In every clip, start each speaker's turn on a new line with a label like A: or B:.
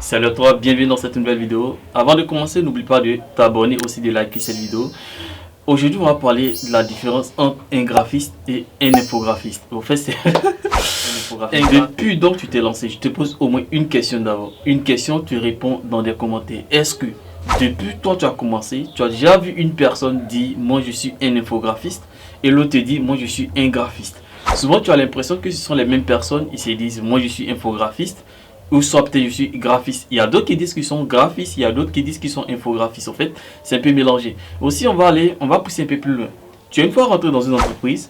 A: Salut à toi, bienvenue dans cette nouvelle vidéo. Avant de commencer, n'oublie pas de t'abonner, aussi de liker cette vidéo. Aujourd'hui, on va parler de la différence entre un graphiste et un infographiste. Au fait, c'est depuis donc tu t'es lancé, je te pose au moins une question d'abord. Une question, tu réponds dans des commentaires. Est-ce que depuis toi tu as commencé, tu as déjà vu une personne dire moi je suis un infographiste et l'autre te dit moi je suis un graphiste? Souvent tu as l'impression que ce sont les mêmes personnes, ils se disent moi je suis infographiste ou soit peut-être je suis graphiste. Il y a d'autres qui disent qu'ils sont graphistes, il y a d'autres qui disent qu'ils sont infographistes. En fait, c'est un peu mélangé. Aussi, on va pousser un peu plus loin. Tu es une fois rentré dans une entreprise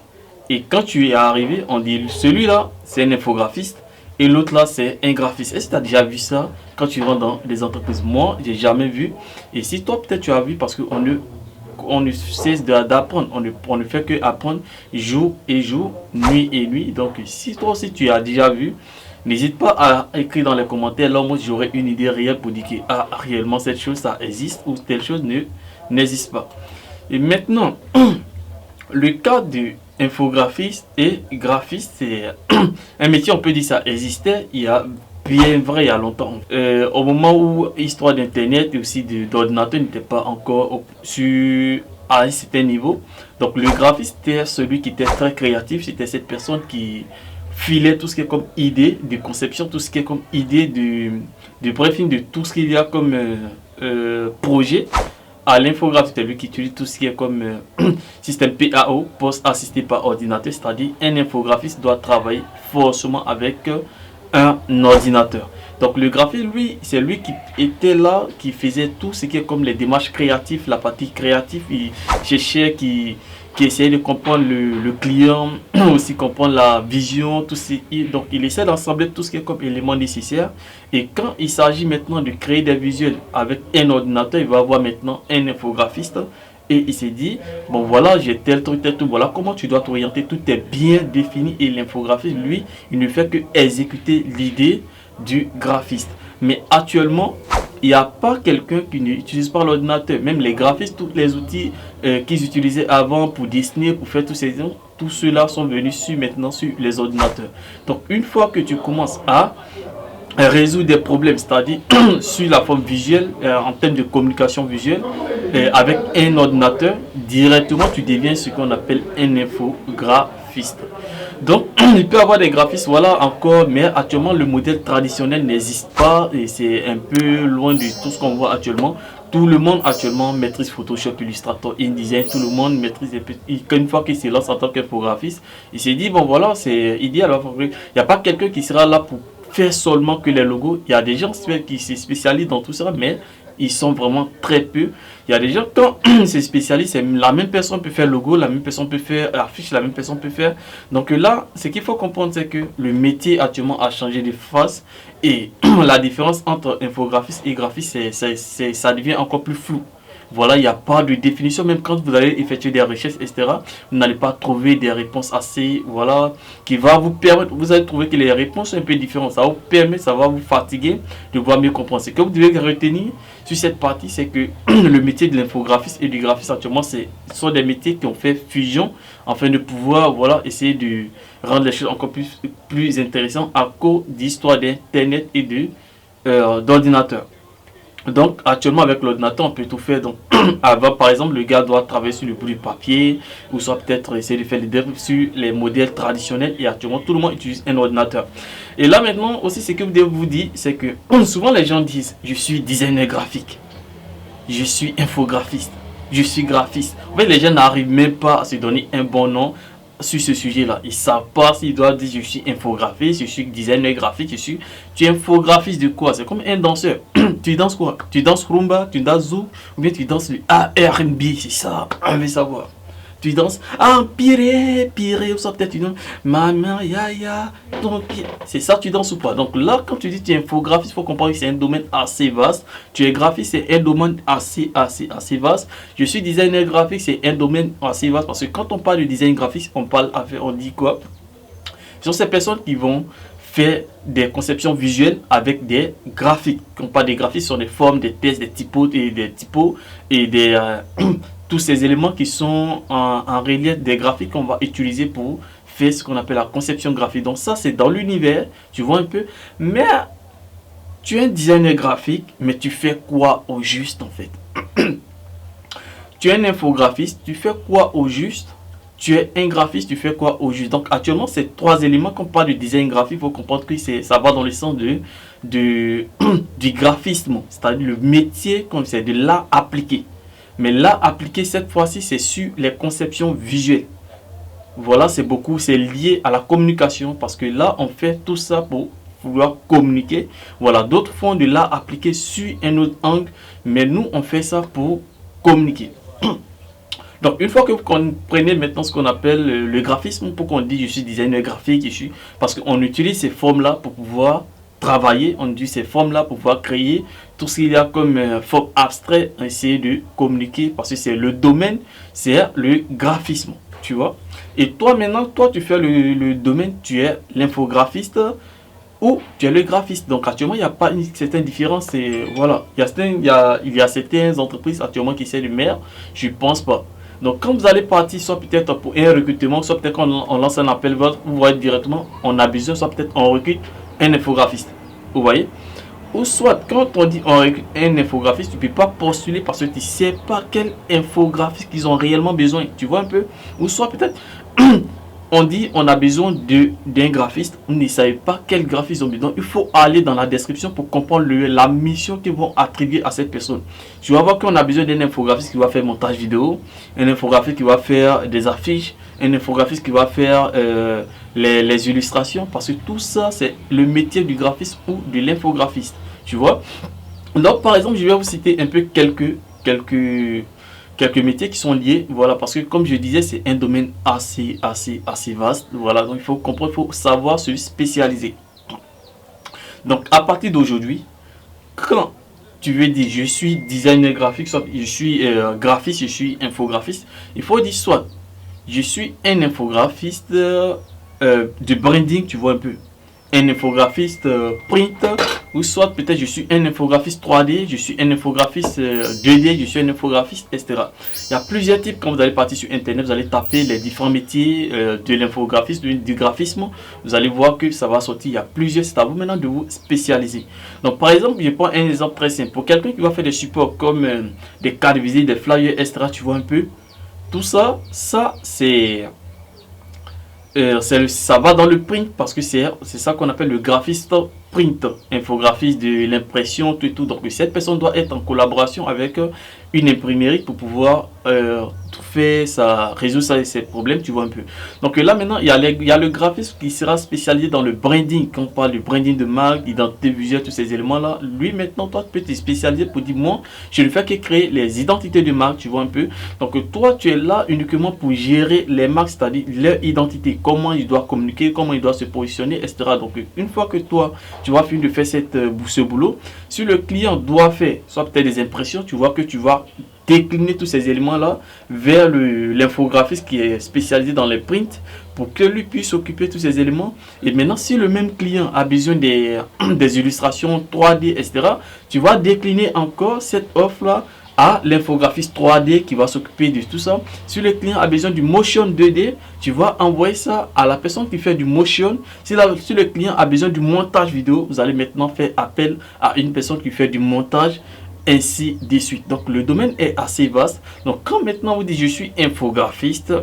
A: et quand tu es arrivé, on dit celui-là, c'est un infographiste et l'autre là, c'est un graphiste. Est-ce que tu as déjà vu ça quand tu rentres dans des entreprises? Moi, j'ai jamais vu. Et si toi, peut-être tu as vu parce qu'on ne cesse d'apprendre. On ne fait que apprendre jour et jour, nuit et nuit. Donc, si toi aussi tu as déjà vu, n'hésite pas à écrire dans les commentaires. Là, moi, j'aurai une idée réelle pour dire que réellement cette chose, ça existe ou telle chose n'existe pas. Et maintenant, le cas de infographiste et graphiste, c'est un métier, on peut dire ça existait il y a bien vrai il y a longtemps. Au moment où l'histoire d'internet et aussi d'ordinateur n'était pas encore à un certain niveau. Donc le graphiste était celui qui était très créatif, c'était cette personne qui filait tout ce qui est comme idée de conception, tout ce qui est comme idée de briefing, de tout ce qu'il y a comme projet. À l'infographiste, c'est lui qui utilise tout ce qui est comme système PAO, poste assisté par ordinateur, c'est-à-dire un infographiste doit travailler forcément avec un ordinateur. Donc le graphiste, lui, c'est lui qui était là, qui faisait tout ce qui est comme les démarches créatives, la partie créative, il cherchait, qui essayait de comprendre le client, aussi comprendre la vision, tout ce, donc il essaie d'assembler tout ce qui est comme élément nécessaire. Et quand il s'agit maintenant de créer des visuels avec un ordinateur, il va avoir maintenant un infographiste. Et il s'est dit, bon voilà, j'ai tel truc, voilà comment tu dois t'orienter, tout est bien défini. Et l'infographiste, lui, il ne fait que exécuter l'idée du graphiste. Mais actuellement, il n'y a pas quelqu'un qui n'utilise pas l'ordinateur. Même les graphistes, tous les outils qu'ils utilisaient avant pour dessiner, pour faire tous ces choses, tout cela sont venus maintenant sur les ordinateurs. Donc une fois que tu commences à résoudre des problèmes, c'est-à-dire sur la forme visuelle, en termes de communication visuelle, avec un ordinateur, directement tu deviens ce qu'on appelle un infographiste. Donc il peut y avoir des graphistes, voilà encore, mais actuellement le modèle traditionnel n'existe pas et c'est un peu loin de tout ce qu'on voit actuellement. Tout le monde actuellement maîtrise Photoshop, Illustrator, InDesign, tout le monde maîtrise. Une fois qu'il se lance en tant qu'infographiste, il s'est dit bon voilà, c'est idéal. Il n'y a pas quelqu'un qui sera là pour faire seulement que les logos. Il y a des gens qui se spécialisent dans tout ça, mais ils sont vraiment très peu. Il y a des gens, quand c'est spécialiste, la même personne peut faire logo, la même personne peut faire affiche, la même personne peut faire. Donc là, ce qu'il faut comprendre, c'est que le métier actuellement a changé de face et la différence entre infographiste et graphiste, ça devient encore plus flou. Voilà, il n'y a pas de définition, même quand vous allez effectuer des recherches, etc. Vous n'allez pas trouver des réponses assez, voilà, qui va vous permettre, vous allez trouver que les réponses sont un peu différentes. Ça vous permet, ça va vous fatiguer de pouvoir mieux comprendre. Ce que vous devez retenir sur cette partie, c'est que le métier de l'infographiste et du graphiste actuellement, ce sont des métiers qui ont fait fusion afin de pouvoir, voilà, essayer de rendre les choses encore plus intéressantes à cause d'histoire d'internet et d'ordinateur. Donc actuellement avec l'ordinateur on peut tout faire. Donc avant par exemple le gars doit travailler sur le bout du papier ou soit peut-être essayer de faire des devs sur les modèles traditionnels et actuellement tout le monde utilise un ordinateur. Et là maintenant aussi ce que vous devez vous dire c'est que souvent les gens disent je suis designer graphique, je suis infographiste, je suis graphiste. En fait les gens n'arrivent même pas à se donner un bon nom sur ce sujet-là. Ils ne savent pas s'ils doivent dire je suis infographiste, je suis designer graphique, tu es infographiste de quoi? C'est comme un danseur. Tu danses quoi? Tu danses rumba, tu danses zouk, ou bien tu danses le R&B, c'est ça, on veut savoir. Tu danses pire, ou ça peut-être tu danses maman, ya, donc c'est ça tu danses ou pas? Donc là quand tu dis tu es infographiste, il faut comprendre que c'est un domaine assez vaste. Tu es graphiste, c'est un domaine assez vaste. Je suis designer graphique, c'est un domaine assez vaste parce que quand on parle de design graphique, on dit quoi? Ce sont ces personnes qui vont faire des conceptions visuelles avec des graphiques. Quand on parle des graphiques, ce sont des formes, des textes, des typos et des tous ces éléments qui sont en relief des graphiques qu'on va utiliser pour faire ce qu'on appelle la conception graphique. Donc ça c'est dans l'univers, tu vois un peu. Mais tu es un designer graphique, mais tu fais quoi au juste en fait? Tu es un infographiste, tu fais quoi au juste? Tu es un graphiste, tu fais quoi au juste? Donc actuellement, ces trois éléments, quand on parle de design graphique, il faut comprendre que ça va dans le sens du graphisme, c'est-à-dire le métier, comme c'est de l'art appliqué. Mais l'art appliqué, cette fois-ci, c'est sur les conceptions visuelles. Voilà, c'est lié à la communication, parce que là, on fait tout ça pour pouvoir communiquer. Voilà, d'autres font de l'art appliqué sur un autre angle, mais nous, on fait ça pour communiquer. Donc, une fois que vous comprenez maintenant ce qu'on appelle le graphisme, pourquoi on dit je suis designer graphique, parce qu'on utilise ces formes-là pour pouvoir travailler, on utilise ces formes-là pour pouvoir créer tout ce qu'il y a comme forme abstrait, essayer de communiquer, parce que c'est le domaine, c'est le graphisme, tu vois. Et toi maintenant, toi tu fais le domaine, tu es l'infographiste ou tu es le graphiste. Donc actuellement, il n'y a pas une certaine différence. Et voilà, il y a certaines entreprises actuellement qui essaient de faire, je pense pas. Donc quand vous allez partir, soit peut-être pour un recrutement, soit peut-être quand on lance un appel, vous voyez directement, on a besoin, soit peut-être on recrute un infographiste. Vous voyez? Ou soit quand on dit on recrute un infographiste, tu ne peux pas postuler parce que tu ne sais pas quel infographiste ils ont réellement besoin. Tu vois un peu? Ou soit peut-être on dit on a besoin d'un graphiste, on ne savait pas quel graphiste ils ont besoin. Il faut aller dans la description pour comprendre la mission qu'ils vont attribuer à cette personne. Tu vas voir qu'on a besoin d'un infographiste qui va faire montage vidéo, un infographiste qui va faire des affiches, un infographiste qui va faire les illustrations, parce que tout ça c'est le métier du graphiste ou de l'infographiste. Tu vois? Donc par exemple, je vais vous citer un peu quelques métiers qui sont liés, voilà, parce que comme je disais, c'est un domaine assez vaste, voilà, donc il faut comprendre, il faut savoir se spécialiser. Donc à partir d'aujourd'hui, quand tu veux dire je suis designer graphique, soit je suis graphiste, je suis infographiste, il faut dire soit je suis un infographiste de branding, tu vois un peu, un infographiste print, ou soit peut-être je suis un infographiste 3D, je suis un infographiste 2D, je suis un infographiste, etc. Il y a plusieurs types. Quand vous allez partir sur internet, vous allez taper les différents métiers de l'infographisme, du graphisme, vous allez voir que ça va sortir. Il y a plusieurs, c'est à vous maintenant de vous spécialiser. Donc par exemple, je prends un exemple très simple. Pour quelqu'un qui va faire des supports comme des cartes de visite, des flyers, etc., tu vois un peu, tout ça, ça va dans le print, parce que c'est ça qu'on appelle le graphiste print, infographiste de l'impression, tout et tout. Donc cette personne doit être en collaboration avec une imprimerie pour pouvoir tout faire, résoudre ses problèmes, tu vois un peu. Donc là maintenant, il y a le graphiste qui sera spécialisé dans le branding. Quand on parle du branding de marque, identité visuelle, tous ces éléments là, lui maintenant, toi tu peux te spécialiser pour dire moi, je ne fais que créer les identités de marque, tu vois un peu. Donc toi tu es là uniquement pour gérer les marques, c'est-à-dire leur identité, comment ils doivent communiquer, comment ils doivent se positionner, etc. Donc une fois que toi tu vas finir de faire ce boulot, si le client doit faire soit peut-être des impressions, tu vois que tu vas décliner tous ces éléments là vers l'infographiste qui est spécialisé dans les prints, pour que lui puisse occuper tous ces éléments. Et maintenant, si le même client a besoin des illustrations 3D, etc., tu vas décliner encore cette offre là à l'infographiste 3D qui va s'occuper de tout ça. Si le client a besoin du motion 2D, tu vas envoyer ça à la personne qui fait du motion. Si le client a besoin du montage vidéo, vous allez maintenant faire appel à une personne qui fait du montage, ainsi de suite. Donc le domaine est assez vaste. Donc quand maintenant vous dites je suis infographiste,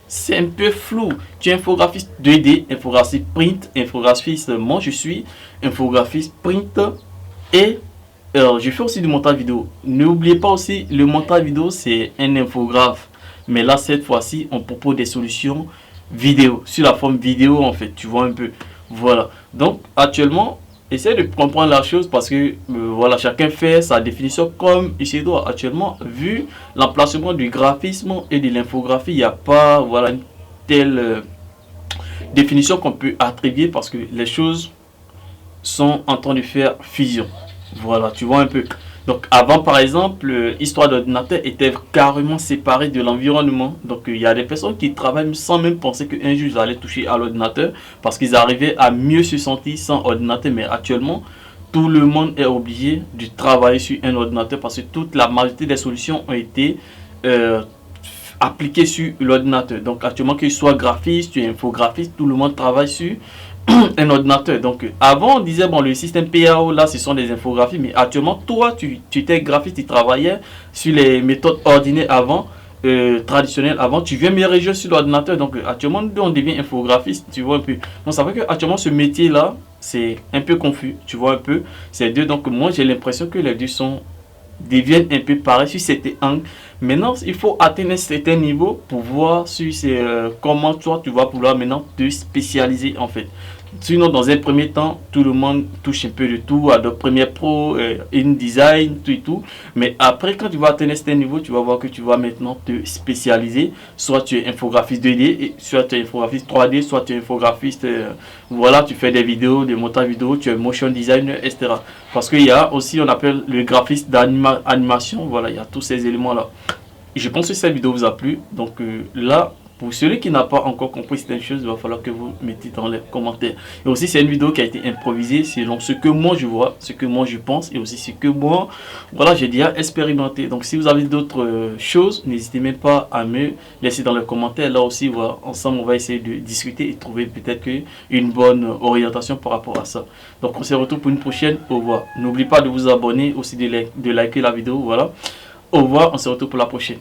A: c'est un peu flou. Tu es infographiste 2D, infographiste print, infographiste, moi je suis infographiste print et je fais aussi du montage vidéo. N'oubliez pas aussi, le montage vidéo c'est un infographe, mais là cette fois-ci on propose des solutions vidéo, sur la forme vidéo en fait, tu vois un peu. Voilà, donc actuellement essayez de comprendre la chose, parce que voilà, chacun fait sa définition comme il se doit. Actuellement, vu l'emplacement du graphisme et de l'infographie, il n'y a pas voilà une telle définition qu'on peut attribuer, parce que les choses sont en train de faire fusion. Voilà, tu vois un peu. Donc avant par exemple, l'histoire d'ordinateur était carrément séparée de l'environnement. Donc il y a des personnes qui travaillent sans même penser qu'un jour ils allaient toucher à l'ordinateur, parce qu'ils arrivaient à mieux se sentir sans ordinateur. Mais actuellement, tout le monde est obligé de travailler sur un ordinateur, parce que toute la majorité des solutions ont été appliquées sur l'ordinateur. Donc actuellement, qu'il soit graphiste, tu es infographiste, tout le monde travaille sur un ordinateur. Donc avant on disait bon le système PAO là ce sont des infographies, mais actuellement toi tu étais graphiste, tu travaillais sur les méthodes ordinaires avant, traditionnelles avant, tu viens mélanger sur l'ordinateur. Donc actuellement nous on devient infographiste, tu vois un peu. Donc ça veut que actuellement ce métier là c'est un peu confus, tu vois un peu ces deux. Donc moi j'ai l'impression que les deux sont deviennent un peu pareils sur certains angles. Maintenant, il faut atteindre un certain niveau pour voir sur comment toi tu vas pouvoir maintenant te spécialiser en fait. Sinon, dans un premier temps, tout le monde touche un peu de tout, Adobe Premiere Pro, InDesign, tout et tout. Mais après, quand tu vas atteindre un certain niveau, tu vas voir que tu vas maintenant te spécialiser. Soit tu es infographiste 2D, soit tu es infographiste 3D, soit tu es infographiste, voilà, tu fais des vidéos, des montages vidéo, tu es motion designer, etc. Parce qu'il y a aussi, on appelle le graphiste d'animation, voilà, il y a tous ces éléments-là. Je pense que cette vidéo vous a plu. Donc là, pour celui qui n'a pas encore compris certaines choses, il va falloir que vous mettiez dans les commentaires. Et aussi, c'est une vidéo qui a été improvisée selon ce que moi je vois, ce que moi je pense et aussi ce que moi, voilà, j'ai déjà expérimenté. Donc si vous avez d'autres choses, n'hésitez même pas à me laisser dans les commentaires. Là aussi, voilà, ensemble, on va essayer de discuter et trouver peut-être une bonne orientation par rapport à ça. Donc on se retrouve pour une prochaine. Au revoir. N'oubliez pas de vous abonner, aussi de liker la vidéo. Voilà. Au revoir, on se retrouve pour la prochaine.